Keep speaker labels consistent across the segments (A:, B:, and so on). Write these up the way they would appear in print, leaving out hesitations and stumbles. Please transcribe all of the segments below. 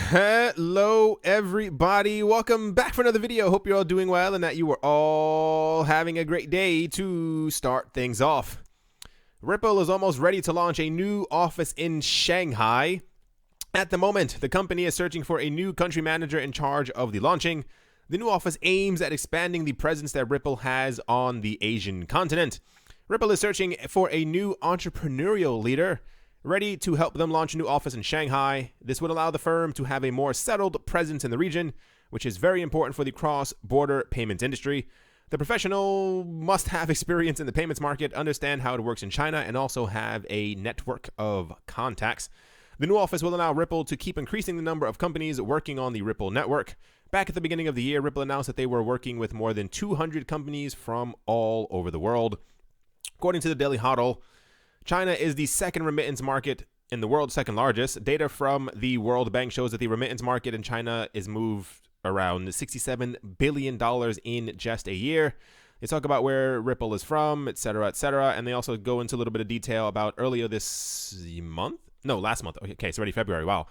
A: Hello everybody, welcome back for another video. Hope you're all doing well and that you are all having a great day. To start things off, Ripple is almost ready to launch a new office in Shanghai. At the moment, the company is searching for a new country manager in charge of the launching. The new office aims at expanding the presence that Ripple has on the Asian continent. Ripple is searching for a new entrepreneurial leader ready to help them launch a new office in Shanghai. This would allow the firm to have a more settled presence in the region, which is very important for the cross-border payments industry. The professional must have experience in the payments market, understand how it works in China, and also have a network of contacts. The new office will allow Ripple to keep increasing the number of companies working on the Ripple network. Back at the beginning of the year, Ripple announced that they were working with more than 200 companies from all over the world. According to the Daily Hodl, China is the second remittance market in the world, second largest. Data from the World Bank shows that the remittance market in China is moved around $67 billion in just a year. They talk about where Ripple is from, etc., and they also go into a little bit of detail about earlier this month. No, last month. Okay, it's already February. Wow.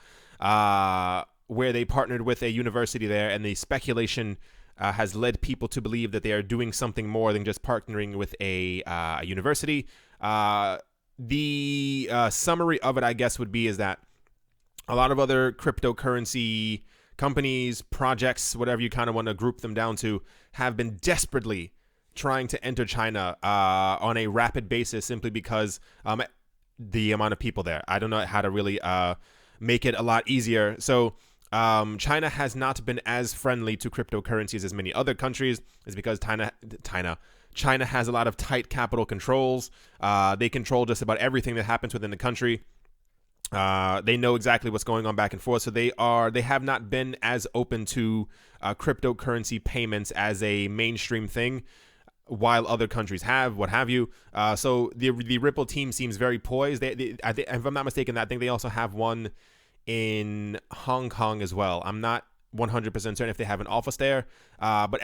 A: Where they partnered with a university there, and the speculation has led people to believe that they are doing something more than just partnering with a university. The summary of it, I guess, would be is that a lot of other cryptocurrency companies, projects, whatever you kind of want to group them down to, have been desperately trying to enter China on a rapid basis simply because the amount of people there. I don't know how to really make it a lot easier. So China has not been as friendly to cryptocurrencies as many other countries. Is because China has a lot of tight capital controls. They control just about everything that happens within the country. They know exactly what's going on back and forth. So they have not been as open to cryptocurrency payments as a mainstream thing, while other countries have, what have you. So the Ripple team seems very poised. If I'm not mistaken, I think they also have one in Hong Kong as well. I'm not 100% certain if they have an office there, but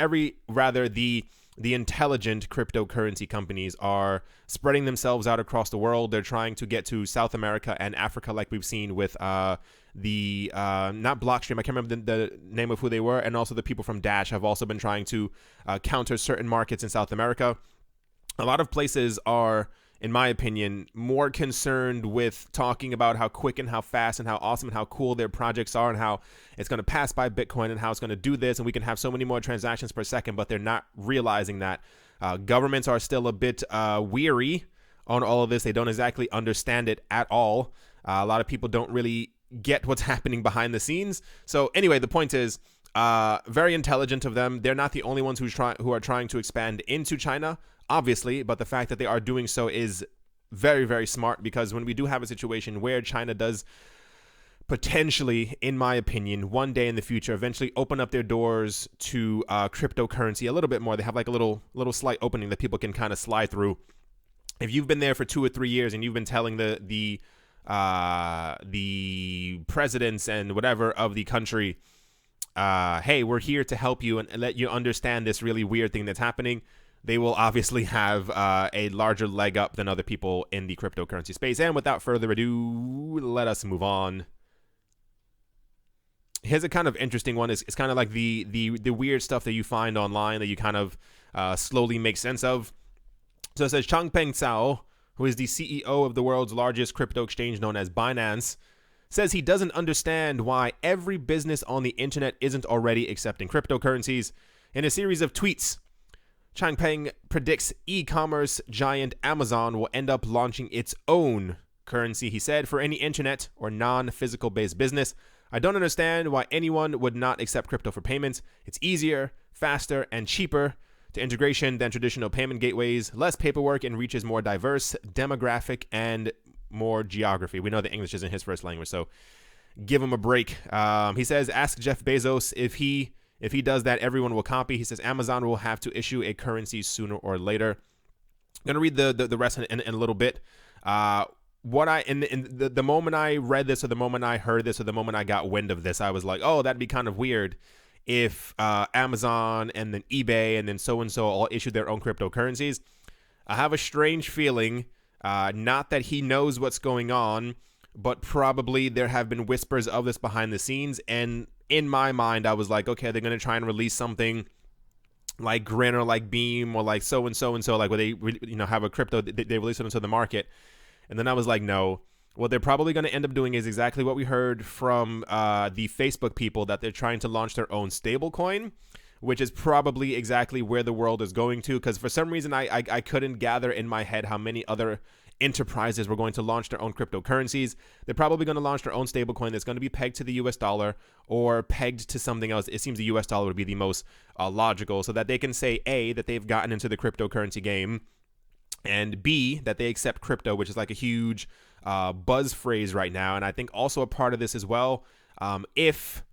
A: the intelligent cryptocurrency companies are spreading themselves out across the world. They're trying to get to South America and Africa, like we've seen with not Blockstream. I can't remember the name of who they were, and also the people from Dash have also been trying to counter certain markets in South America. A lot of places are, in my opinion, more concerned with talking about how quick and how fast and how awesome and how cool their projects are and how it's going to pass by Bitcoin and how it's going to do this and we can have so many more transactions per second, but they're not realizing that governments are still a bit weary on all of this. They don't exactly understand it at all. A lot of people don't really get what's happening behind the scenes. So anyway, the point is, very intelligent of them. They're not the only ones who are trying to expand into China, obviously, but the fact that they are doing so is very, very smart, because when we do have a situation where China does potentially, in my opinion, one day in the future, eventually open up their doors to cryptocurrency a little bit more, they have like a little slight opening that people can kind of slide through. If you've been there for 2 or 3 years and you've been telling the presidents and whatever of the country, hey, we're here to help you and let you understand this really weird thing that's happening, they will obviously have a larger leg up than other people in the cryptocurrency space. And without further ado, let us move on. Here's a kind of interesting one. It's kind of like the weird stuff that you find online that you kind of slowly make sense of. So it says Changpeng Zhao, who is the CEO of the world's largest crypto exchange known as Binance, says he doesn't understand why every business on the internet isn't already accepting cryptocurrencies. In a series of tweets, Changpeng predicts e-commerce giant Amazon will end up launching its own currency. He said, for any internet or non-physical based business, I don't understand why anyone would not accept crypto for payments. It's easier, faster, and cheaper to integration than traditional payment gateways, less paperwork, and reaches more diverse demographic and more geography. We know that English isn't his first language, so give him a break. He says, ask Jeff Bezos if he does that, everyone will copy. He says Amazon will have to issue a currency sooner or later. I'm going to read the rest in a little bit. The moment I read this, or the moment I heard this, or the moment I got wind of this, I was like, oh, that'd be kind of weird if Amazon and then eBay and then so-and-so all issued their own cryptocurrencies. I have a strange feeling, not that he knows what's going on, but probably there have been whispers of this behind the scenes. And in my mind, I was like, okay, they're going to try and release something like Grin or like Beam or like so and so and so, like where they have a crypto, they release it into the market. And then I was like, no, what they're probably going to end up doing is exactly what we heard from the Facebook people, that they're trying to launch their own stable coin, which is probably exactly where the world is going to. Because for some reason, I couldn't gather in my head how many other enterprises were going to launch their own cryptocurrencies. They're probably going to launch their own stablecoin that's going to be pegged to the US dollar or pegged to something else. It seems the US dollar would be the most logical, so that they can say, A, that they've gotten into the cryptocurrency game, and B, that they accept crypto, which is like a huge buzz phrase right now. And I think also a part of this as well, if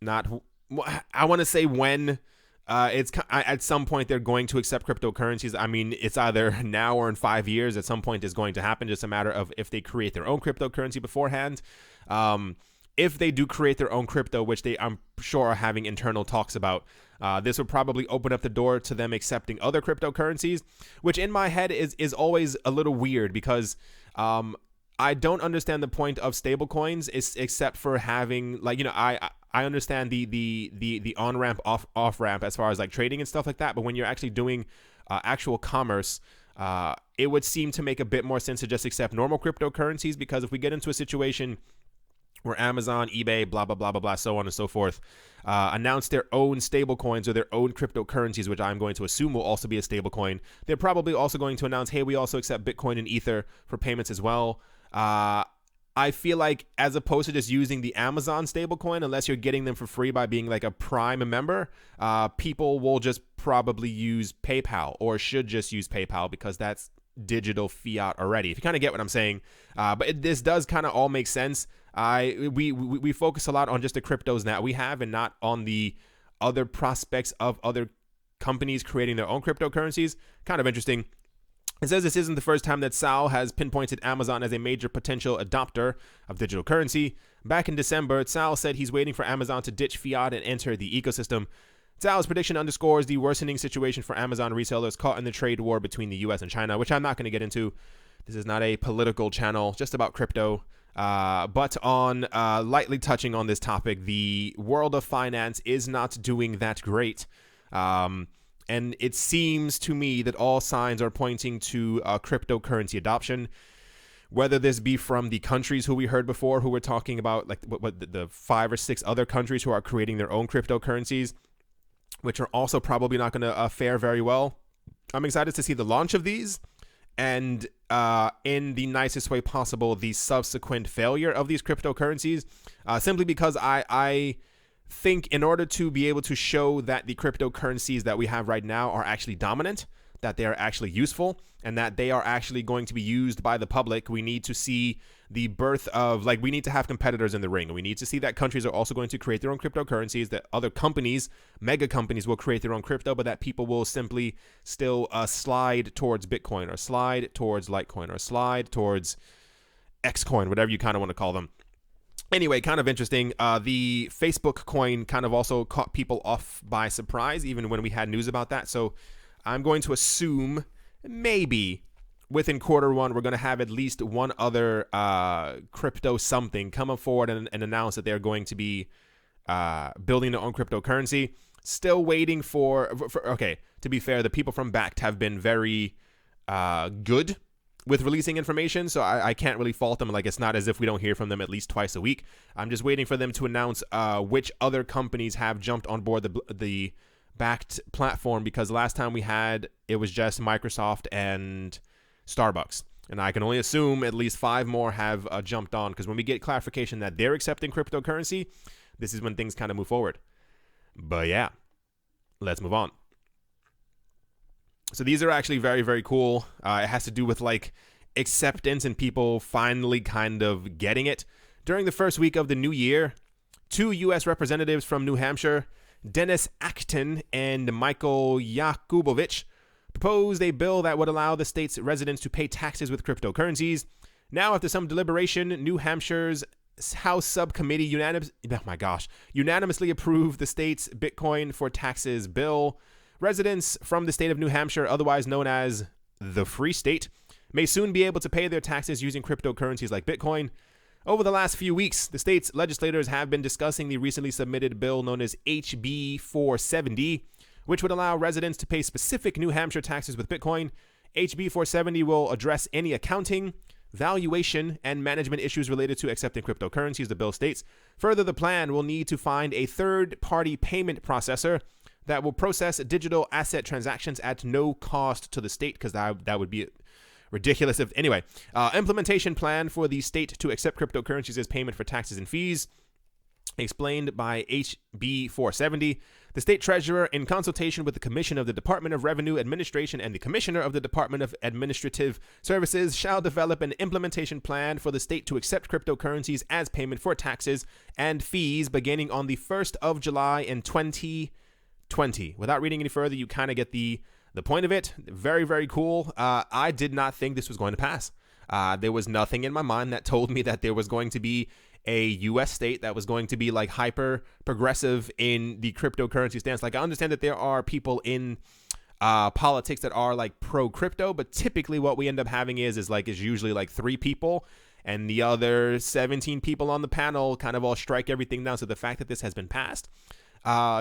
A: not, I want to say when, it's at some point they're going to accept cryptocurrencies. I mean, it's either now or in 5 years. At some point, it's going to happen. Just a matter of if they create their own cryptocurrency beforehand. If they do create their own crypto, which I'm sure are having internal talks about, this would probably open up the door to them accepting other cryptocurrencies, which in my head is always a little weird, because I don't understand the point of stablecoins except for having, like, I understand the on ramp, off ramp as far as like trading and stuff like that. But when you're actually doing actual commerce, it would seem to make a bit more sense to just accept normal cryptocurrencies, because if we get into a situation where Amazon, eBay, blah, blah, blah, blah, blah, so on and so forth, announce their own stablecoins or their own cryptocurrencies, which I'm going to assume will also be a stablecoin, they're probably also going to announce, hey, we also accept Bitcoin and Ether for payments as well. I feel like, as opposed to just using the Amazon stablecoin, unless you're getting them for free by being like a Prime member, people will just probably use PayPal, or should just use PayPal, because that's digital fiat already, if you kind of get what I'm saying. But this does kind of all make sense. We focus a lot on just the cryptos that we have, and not on the other prospects of other companies creating their own cryptocurrencies. Kind of interesting. It says this isn't the first time that Sal has pinpointed Amazon as a major potential adopter of digital currency. Back in December, Sal said he's waiting for Amazon to ditch fiat and enter the ecosystem. Sal's prediction underscores the worsening situation for Amazon resellers caught in the trade war between the US and China, which I'm not going to get into. This is not a political channel, just about crypto. But on lightly touching on this topic, the world of finance is not doing that great. And it seems to me that all signs are pointing to cryptocurrency adoption, whether this be from the countries who we heard before, who were talking about, like the 5 or 6 other countries who are creating their own cryptocurrencies, which are also probably not going to fare very well. I'm excited to see the launch of these, and in the nicest way possible, the subsequent failure of these cryptocurrencies, simply because I think in order to be able to show that the cryptocurrencies that we have right now are actually dominant, that they are actually useful, and that they are actually going to be used by the public, we need to see the birth of, like, we need to have competitors in the ring. We need to see that countries are also going to create their own cryptocurrencies, that other companies, mega companies, will create their own crypto, but that people will simply still slide towards Bitcoin, or slide towards Litecoin, or slide towards Xcoin, whatever you kind of want to call them. Anyway, kind of interesting. The Facebook coin kind of also caught people off by surprise, even when we had news about that. So I'm going to assume maybe within Q1, we're going to have at least one other crypto something come forward and announce that they're going to be building their own cryptocurrency. Still waiting for okay, to be fair, the people from Bakkt have been very good with releasing information, so I can't really fault them. Like, it's not as if we don't hear from them at least twice a week. I'm just waiting for them to announce which other companies have jumped on board the Bakkt platform, because last time we had, it was just Microsoft and Starbucks. And I can only assume at least 5 more have jumped on, because when we get clarification that they're accepting cryptocurrency, this is when things kind of move forward. But yeah, let's move on. So these are actually very, very cool. It has to do with like acceptance and people finally kind of getting it. During the first week of the new year, 2 U.S. representatives from New Hampshire, Dennis Acton and Michael Yakubovich, proposed a bill that would allow the state's residents to pay taxes with cryptocurrencies. Now, after some deliberation, New Hampshire's House Subcommittee unanimously approved the state's Bitcoin for taxes bill. Residents from the state of New Hampshire, otherwise known as the Free State, may soon be able to pay their taxes using cryptocurrencies like Bitcoin. Over the last few weeks, the state's legislators have been discussing the recently submitted bill known as HB 470, which would allow residents to pay specific New Hampshire taxes with Bitcoin. HB 470 will address any accounting, valuation, and management issues related to accepting cryptocurrencies, the bill states. Further, the plan will need to find a third-party payment processor that will process digital asset transactions at no cost to the state, because that would be ridiculous. Implementation plan for the state to accept cryptocurrencies as payment for taxes and fees, explained by HB 470. The state treasurer, in consultation with the Commission of the Department of Revenue Administration and the Commissioner of the Department of Administrative Services, shall develop an implementation plan for the state to accept cryptocurrencies as payment for taxes and fees beginning on the 1st of July in 2020. Without reading any further, you kind of get the point of it. Very, very cool. I did not think this was going to pass. There was nothing in my mind that told me that there was going to be a U.S. state that was going to be like hyper progressive in the cryptocurrency stance. Like, I understand that there are people in politics that are like pro crypto, but typically what we end up having is usually like 3 people, and the other 17 people on the panel kind of all strike everything down. So the fact that this has been passed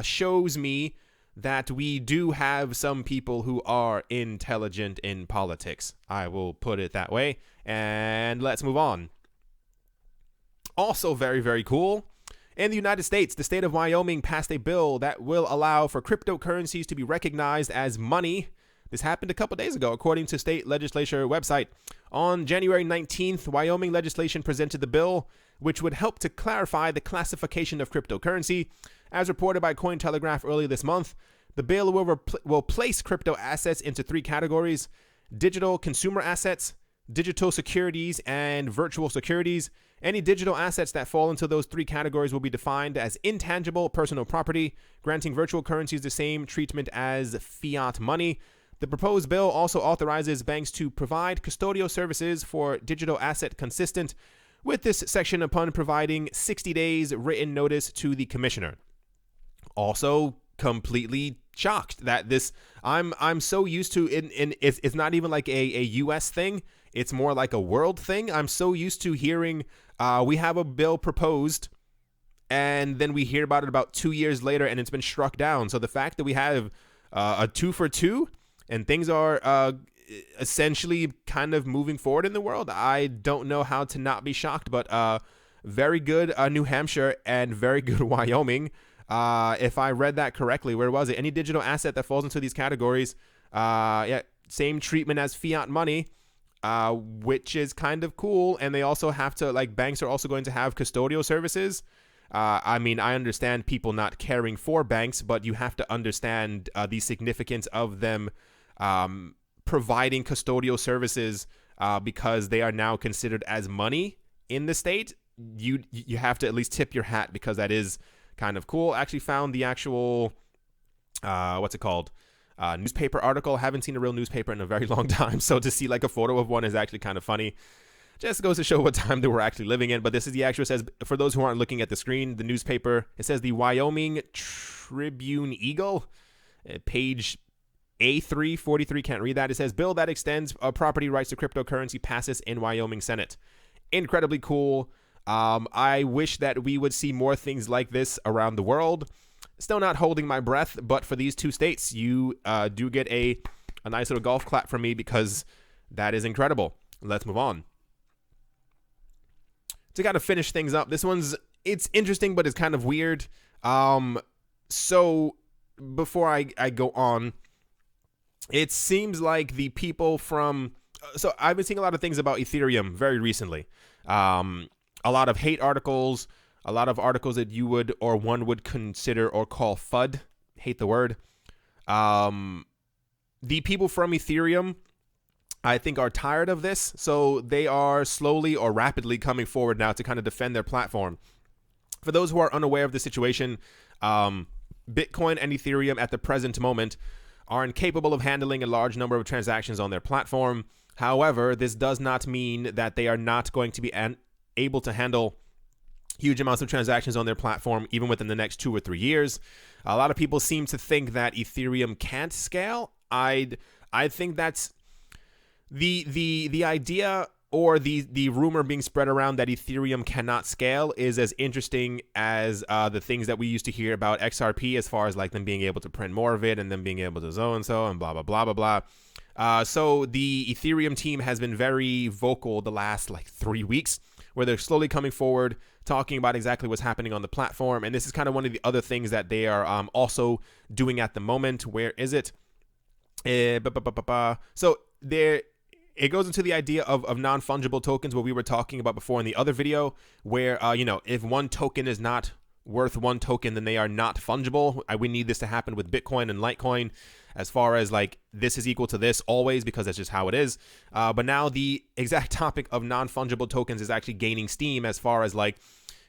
A: shows me that we do have some people who are intelligent in politics. I will put it that way. And let's move on. Also very, very cool. In the United States, the state of Wyoming passed a bill that will allow for cryptocurrencies to be recognized as money. This happened a couple days ago, according to state legislature website. On January 19th, Wyoming legislation presented the bill, which would help to clarify the classification of cryptocurrency. As reported by Cointelegraph earlier this month, the bill will place crypto assets into 3 categories: digital consumer assets, digital securities, and virtual securities. Any digital assets that fall into those 3 categories will be defined as intangible personal property, granting virtual currencies the same treatment as fiat money. The proposed bill also authorizes banks to provide custodial services for digital asset consistent with this section upon providing 60 days written notice to the commissioner. Also completely shocked that this, I'm so used to it's not even like a US thing. It's more like a world thing. I'm so used to hearing we have a bill proposed, and then we hear about it about 2 years later and it's been struck down. So the fact that we have a 2 for 2 and things are essentially kind of moving forward in the world, I don't know how to not be shocked. But very good New Hampshire and very good Wyoming. If I read that correctly, where was it? Any digital asset that falls into these categories, same treatment as fiat money, which is kind of cool. And they also have to, like, banks are also going to have custodial services. I mean, I understand people not caring for banks, but you have to understand the significance of them providing custodial services because they are now considered as money in the state. You have to at least tip your hat, because that is kind of cool. I actually found the actual, newspaper article. I haven't seen a real newspaper in a very long time, so to see like a photo of one is actually kind of funny. Just goes to show what time they were actually living in. But this is the actual, says, for those who aren't looking at the screen, the newspaper, it says the Wyoming Tribune Eagle, page A343, can't read that. It says, bill that extends property rights to cryptocurrency passes in Wyoming Senate. Incredibly cool. I wish that we would see more things like this around the world. Still not holding my breath, but for these 2 states, you do get a nice little golf clap from me, because that is incredible. Let's move on. To kind of finish things up, it's interesting, but it's kind of weird. So before I go on, it seems like the people from, so I've been seeing a lot of things about Ethereum very recently. A lot of hate articles, a lot of articles that you would, or one would consider or call FUD. Hate the word. The people from Ethereum, I think, are tired of this. So they are slowly or rapidly coming forward now to kind of defend their platform. For those who are unaware of the situation, Bitcoin and Ethereum at the present moment are incapable of handling a large number of transactions on their platform. However, this does not mean that they are not going to be able to handle huge amounts of transactions on their platform even within the next 2 or 3 years. A lot of people seem to think that Ethereum can't scale. I think that's the idea, or the rumor being spread around that Ethereum cannot scale is as interesting as the things that we used to hear about XRP, as far as like them being able to print more of it and them being able to so and so and blah, blah, blah, blah, blah. So the Ethereum team has been very vocal the last like 3 weeks, where they're slowly coming forward, talking about exactly what's happening on the platform. And this is kind of one of the other things that they are also doing at the moment. Where is it? So there, it goes into the idea of non-fungible tokens, what we were talking about before in the other video, where, if one token is not worth one token, then they are not fungible. We need this to happen with Bitcoin and Litecoin, as far as like this is equal to this always, because that's just how it is. But now the exact topic of non-fungible tokens is actually gaining steam, as far as like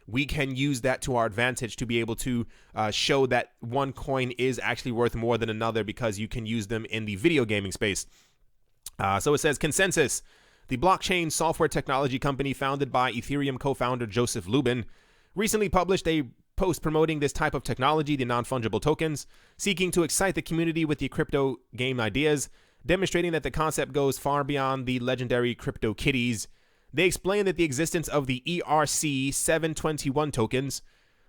A: we can use that to our advantage to be able to show that one coin is actually worth more than another, because you can use them in the video gaming space. So it says Consensus, the blockchain software technology company founded by Ethereum co-founder Joseph Lubin, recently published a post promoting this type of technology, the non-fungible tokens, seeking to excite the community with the crypto game ideas, demonstrating that the concept goes far beyond the legendary crypto kitties. They explain that the existence of the ERC-721 tokens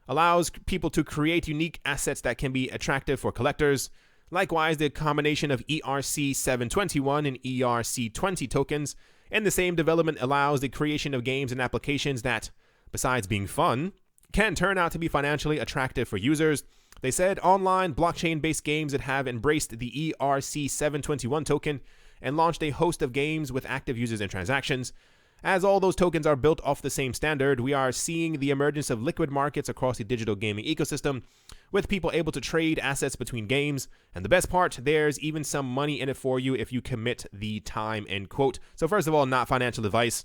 A: allows people to create unique assets that can be attractive for collectors. Likewise, the combination of ERC-721 and ERC-20 tokens in the same development allows the creation of games and applications that, besides being fun, can turn out to be financially attractive for users. They said online blockchain-based games that have embraced the ERC-721 token and launched a host of games with active users and transactions. As all those tokens are built off the same standard, we are seeing the emergence of liquid markets across the digital gaming ecosystem, with people able to trade assets between games. And the best part, there's even some money in it for you if you commit the time, end quote. So first of all, not financial advice.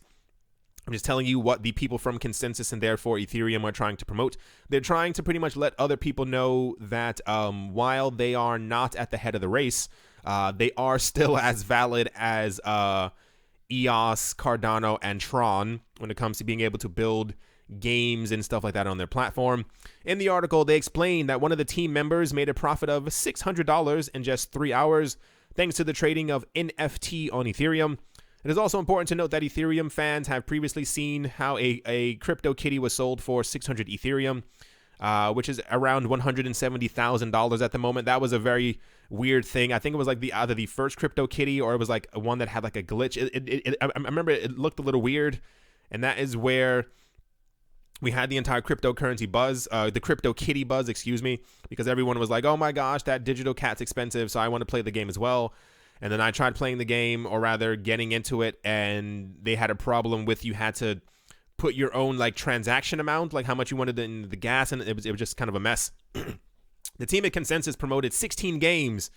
A: I'm just telling you what the people from Consensus and therefore Ethereum are trying to promote. They're trying to pretty much let other people know that while they are not at the head of the race, they are still as valid as EOS, Cardano, and Tron when it comes to being able to build games and stuff like that on their platform. In the article, they explain that one of the team members made a profit of $600 in just 3 hours thanks to the trading of NFT on Ethereum. It is also important to note that Ethereum fans have previously seen how a crypto kitty was sold for 600 Ethereum, which is around $170,000 at the moment. That was a very weird thing. I think it was like either the first crypto kitty or it was like one that had like a glitch. I remember it looked a little weird, and that is where we had the entire cryptocurrency buzz, the crypto kitty buzz, excuse me, because everyone was like, oh my gosh, that digital cat's expensive, so I want to play the game as well. And then I tried playing the game, or rather getting into it, and they had a problem with you had to put your own like transaction amount, like how much you wanted in the gas, and it was just kind of a mess. The team at Consensus promoted 16 games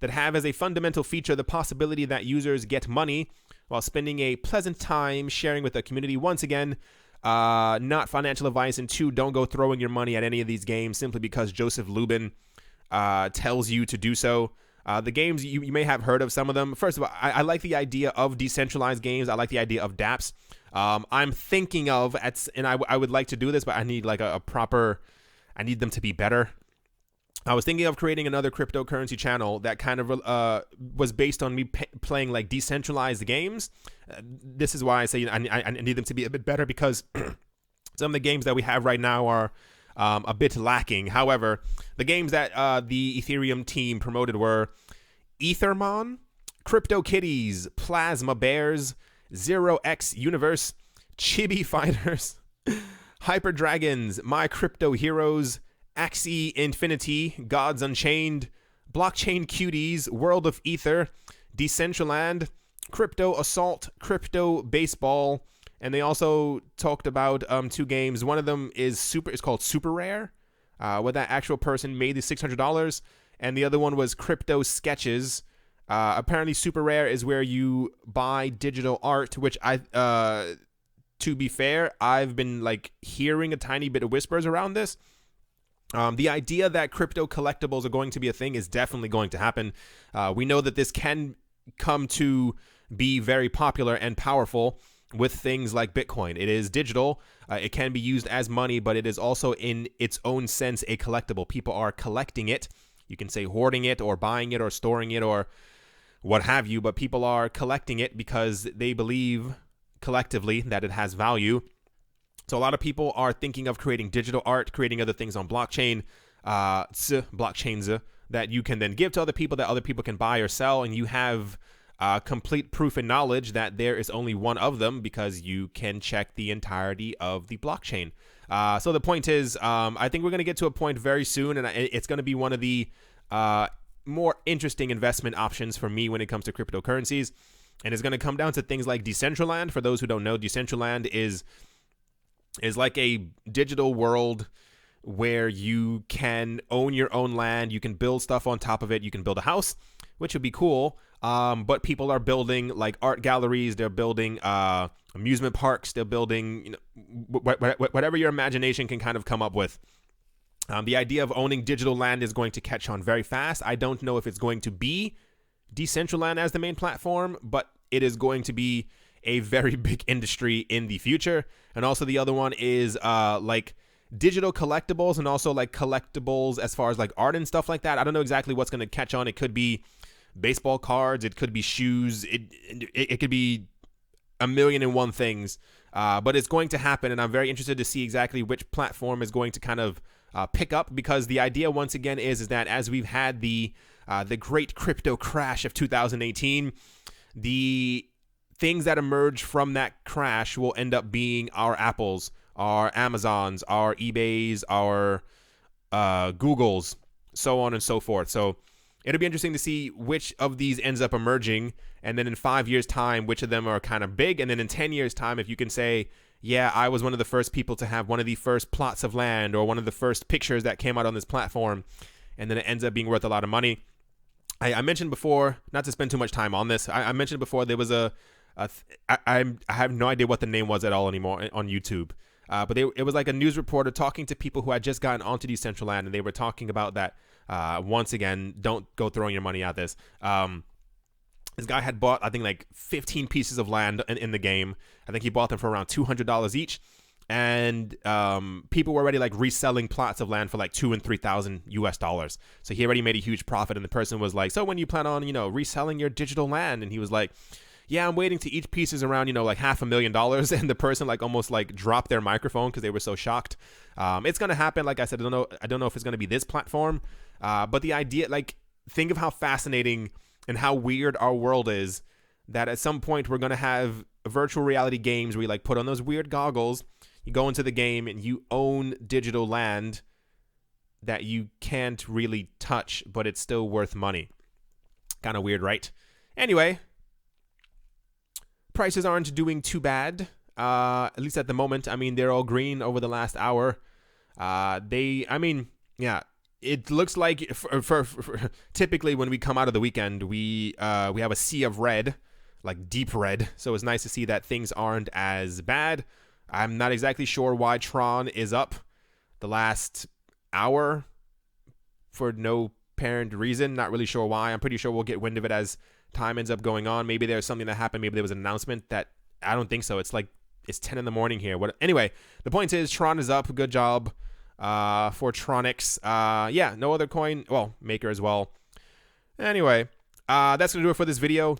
A: that have as a fundamental feature the possibility that users get money while spending a pleasant time sharing with the community. Once again, not financial advice, and 2, don't go throwing your money at any of these games simply because Joseph Lubin tells you to do so. The games, you may have heard of some of them. First of all, I like the idea of decentralized games. I like the idea of dApps. I'm thinking of, and I would like to do this, but I need like a proper, I need them to be better. I was thinking of creating another cryptocurrency channel that kind of was based on me playing like decentralized games. This is why I say I need them to be a bit better, because some of the games that we have right now are a bit lacking. However, the games that the Ethereum team promoted were Ethermon, Crypto Kitties, Plasma Bears, 0x Universe, Chibi Fighters, Hyper Dragons, My Crypto Heroes, Axie Infinity, Gods Unchained, Blockchain Cuties, World of Ether, Decentraland, Crypto Assault, Crypto Baseball, and they also talked about 2 games. One of them is called Super Rare, where that actual person made the $600, and the other one was Crypto Sketches. Apparently, Super Rare is where you buy digital art, which to be fair, I've been like hearing a tiny bit of whispers around this. The idea that crypto collectibles are going to be a thing is definitely going to happen. We know that this can come to be very popular and powerful with things like Bitcoin. It is digital. It can be used as money, but it is also in its own sense a collectible. People are collecting it. You can say hoarding it or buying it or storing it or what have you, but people are collecting it because they believe collectively that it has value. So a lot of people are thinking of creating digital art, creating other things on blockchains that you can then give to other people, that other people can buy or sell, and you have complete proof and knowledge that there is only one of them because you can check the entirety of the blockchain. So the point is, I think we're going to get to a point very soon, and it's going to be one of the more interesting investment options for me when it comes to cryptocurrencies. And it's going to come down to things like Decentraland. For those who don't know, Decentraland is like a digital world where you can own your own land. You can build stuff on top of it. You can build a house, which would be cool. But people are building like art galleries. They're building amusement parks. They're building, whatever your imagination can kind of come up with. The idea of owning digital land is going to catch on very fast. I don't know if it's going to be Decentraland as the main platform, but it is going to be a very big industry in the future. And also the other one is like digital collectibles, and also like collectibles as far as like art and stuff like that. I don't know exactly what's going to catch on. It could be baseball cards, it could be shoes, it could be a million and one things, but it's going to happen, and I'm very interested to see exactly which platform is going to kind of pick up, because the idea once again is that as we've had the great crypto crash of 2018, the things that emerge from that crash will end up being our Apples, our Amazons, our eBays, our Googles, so on and so forth. So it'll be interesting to see which of these ends up emerging, and then in 5 years' time, which of them are kind of big, and then in 10 years' time, if you can say, yeah, I was one of the first people to have one of the first plots of land or one of the first pictures that came out on this platform, and then it ends up being worth a lot of money. I mentioned before, not to spend too much time on this, I mentioned before there was I have no idea what the name was at all anymore on YouTube. But it was like a news reporter talking to people who had just gotten onto Decentraland, and they were talking about that. Once again, don't go throwing your money at this. This guy had bought, I think, like 15 pieces of land in the game. I think he bought them for around $200 each. And people were already like reselling plots of land for like $2,000 and $3,000 US. So he already made a huge profit. And the person was like, so when you plan on, reselling your digital land? And he was like, yeah, I'm waiting to each piece is around, like $500,000. And the person like almost like dropped their microphone because they were so shocked. It's going to happen. Like I said, I don't know if it's going to be this platform. But the idea, like, think of how fascinating and how weird our world is, that at some point we're going to have virtual reality games where you like put on those weird goggles, you go into the game and you own digital land that you can't really touch, but it's still worth money. Kind of weird, right? Anyway, prices aren't doing too bad, at least at the moment. I mean, they're all green over the last hour. It looks like for typically when we come out of the weekend, we have a sea of red, like deep red. So it's nice to see that things aren't as bad. I'm not exactly sure why Tron is up the last hour for no apparent reason. Not really sure why. I'm pretty sure we'll get wind of it as time ends up going on. Maybe there's something that happened. Maybe there was an announcement that I don't think so. It's 10 in the morning here. Anyway, the point is Tron is up. Good job for Tronics. No other coin. Well, Maker as well. Anyway, that's going to do it for this video.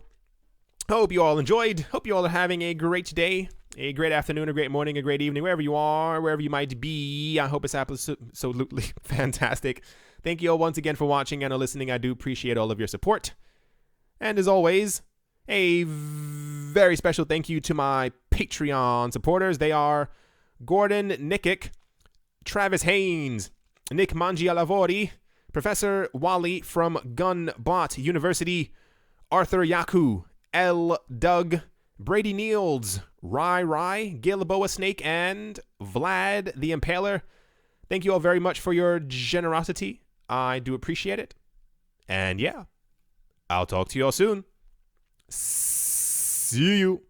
A: Hope you all enjoyed. Hope you all are having a great day, a great afternoon, a great morning, a great evening, wherever you are, wherever you might be. I hope it's absolutely fantastic. Thank you all once again for watching and listening. I do appreciate all of your support. And as always, a very special thank you to my Patreon supporters. They are Gordon Nikic, Travis Haynes, Nick Mangialavori, Professor Wally from Gunbot University, Arthur Yaku, L. Doug, Brady Niels, Rai, Gilboa Snake, and Vlad the Impaler. Thank you all very much for your generosity. I do appreciate it. And yeah, I'll talk to you all soon. See you.